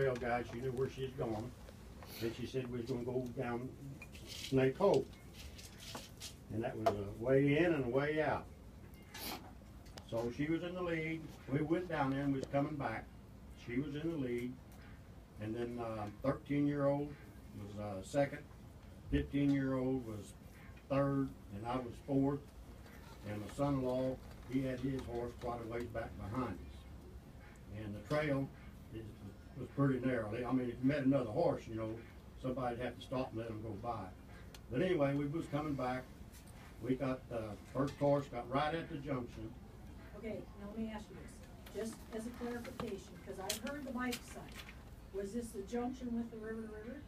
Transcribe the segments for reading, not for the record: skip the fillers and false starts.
trail guide. She knew where she was going. And she said we was going to go down Snake Hole. And that was a way in and a way out. So she was in the lead. We went down there and was coming back. She was in the lead. And then 13-year-old was second. 15-year-old was third, and I was fourth. And my son-in-law, he had his horse quite a ways back behind us. And the trail was pretty narrow. I mean, if you met another horse, you know, somebody'd have to stop and let them go by. But anyway, we was coming back. We got the first horse got right at the junction. Okay, now let me ask you this, just as a clarification, because I've heard the bike side. Was this the junction with the river to river?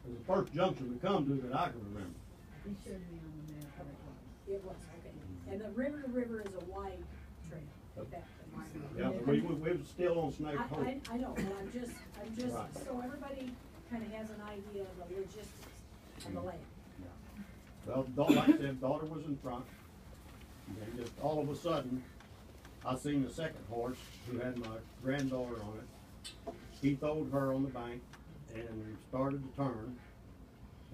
It was the first junction we come to that I can remember. He showed me on the map where it was. It was, okay. And the river to river is a wide trail. Yeah, but we were still on Snake Hole. I know, but I'm just, Right. so everybody kind of has an idea of the logistics of the land. Well, like I said, daughter was in front. And then just all of a sudden, I seen the second horse who had my granddaughter on it. He throwed her on the bank and started to turn.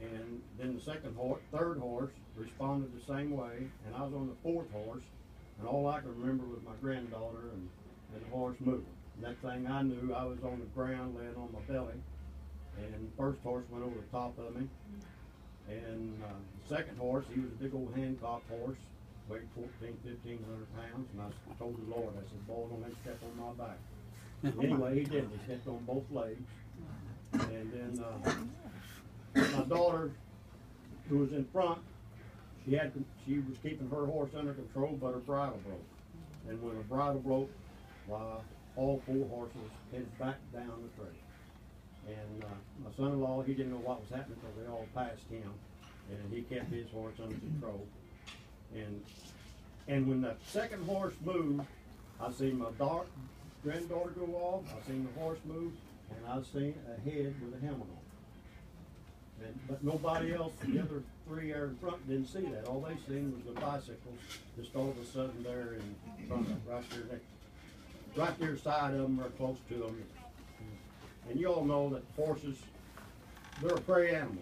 And then the third horse responded the same way, and I was on the fourth horse, and all I could remember was my granddaughter and the horse moving. Next thing I knew, I was on the ground laying on my belly, and the first horse went over the top of me. And the second horse, he was a big old Hancock horse, weighed 1,500 pounds, and I told the Lord, I said, boy, don't let him step on my back. Anyway, he did. He stepped on both legs. And then my daughter, who was in front, she was keeping her horse under control, but her bridle broke. And when her bridle broke, why, all four horses headed back down the trail. And my son-in-law, he didn't know what was happening because they all passed him, and he kept his horse under control. And when the second horse moved, I seen my granddaughter go off, I seen the horse move, and I seen a head with a helmet on. But nobody else, the other three there in front, didn't see that. All they seen was the bicycles just all of a sudden there in front of them, right there side of them or close to them. And you all know that horses, they're prey animals.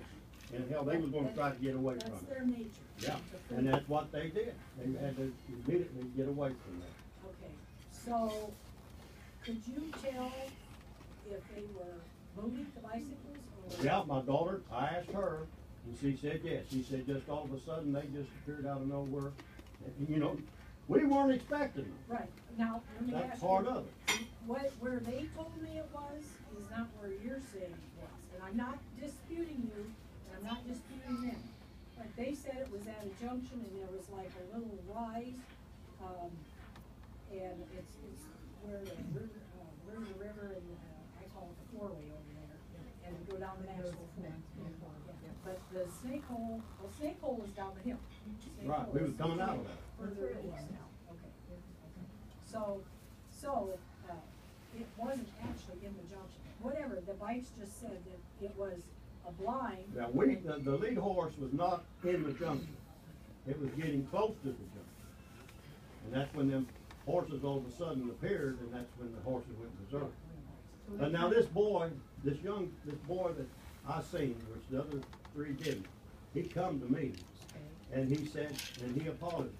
And hell, they was going to try to get away from it. That's their nature. Yeah, and that's what they did. They had to immediately get away from that. Okay, so could you tell if they were moving the bicycles? Or? Yeah, my daughter, I asked her, and she said yes. She said just all of a sudden they just appeared out of nowhere. And, you know, we weren't expecting them. Right. Now, let me That's ask part you, of it. where they told me it was is not where you're saying it was. And I'm not disputing you, and I'm not disputing them. But they said it was at a junction and there was like a little rise, and it's where the river and I call it the four-way over there, and we go down the Maxwell Fork. But the Snake Hole, well, Snake Hole was down the hill. Right, we was coming out of that. Further east now, okay. So, it wasn't actually in the junction. Whatever, the bikes just said that it was a blind. Now, the lead horse was not in the junction. It was getting close to the junction. And that's when them horses all of a sudden appeared, and that's when the horses went berserk. But now this boy that I seen, which the other three didn't, he come to me, and he said, and he apologized.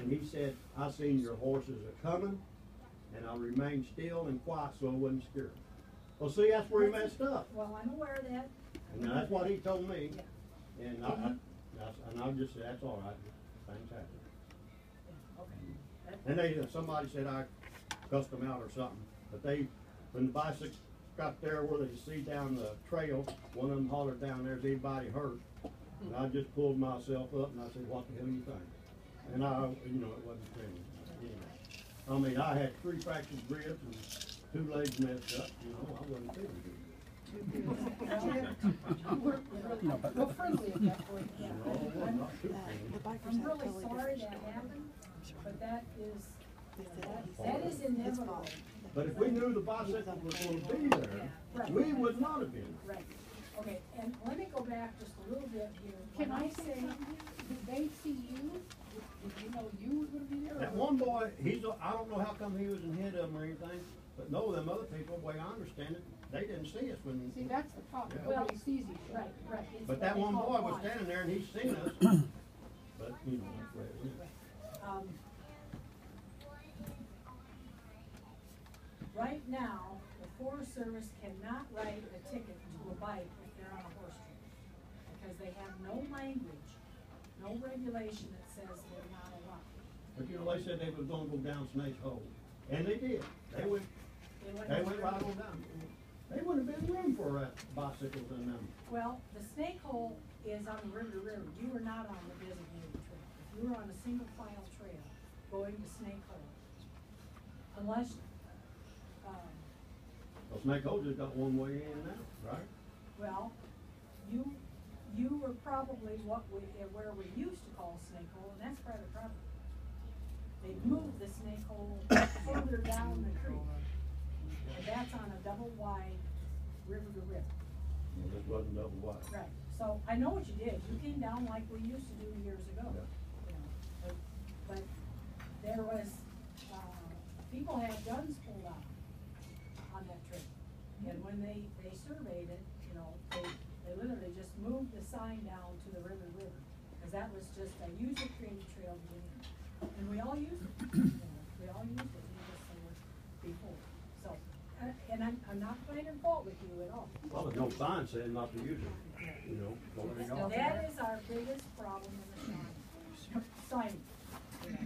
And he said, I seen your horses are coming, and I remained still and quiet so I wouldn't scare them. Well, see, that's where he messed up. Well, I'm aware of that. And that's what he told me. Yeah. And I just said, that's all right. Things happen. Yeah, okay. And somebody said I cussed them out or something. But when the bicycle got there where they see down the trail, one of them hollered down there, is anybody hurt? And I just pulled myself up and I said, what the hell do you think? And it wasn't fair. I mean, I had 3 fractured ribs and 2 legs messed up. I wasn't feeling good. We're friendly at that point. Yeah. I'm really totally sorry different that story. happened, but that is inevitable. But if we knew the bicycle was going to be there, Right. we would not have been. Right. Okay, and let me go back just a little bit here. Can When I say something? Did they see you? Did you know you were gonna be there? That one boy, I don't know how come he was in head of them or anything, But no, them other people, the way I understand it, they didn't see us when. See, that's the problem, Yeah. nobody sees each other. Right. It's But what that they one call boy was blind. standing there and he's seen us. But, you know, that's the way it is. Right now, the Forest Service cannot write a ticket to a bike if they're on a horse trail. Because they have no language, no regulation that says they're not allowed. But you know, they said they was gonna go down Snake Hole, and they did. They went right on down. They wouldn't have been room for bicycles in them. Well, the Snake Hole is on the River to River. You are not on the designated trail. If you were on a single file trail going to Snake Hole, unless, Well, Snake Hole just got one way in and out, right? well, you were probably where we used to call Snake Hole, and that's private property. They moved the Snake Hole further down the creek, and that's on a double wide river to river. Well, this wasn't double wide. Right, so I know what you did, you came down like we used to do years ago. Yeah. You know, but there was, people had guns pulled out on that trip. And when they surveyed it, you know, they literally just moved the sign down to the river, cause that was just a user created trail to get in. And we all used it, you know, we all used it, needless to say, before, so, and I'm not finding fault with you at all. Well, there's no sign saying not to use it, you know, so there you go. That is our biggest problem in the county, sign, you know.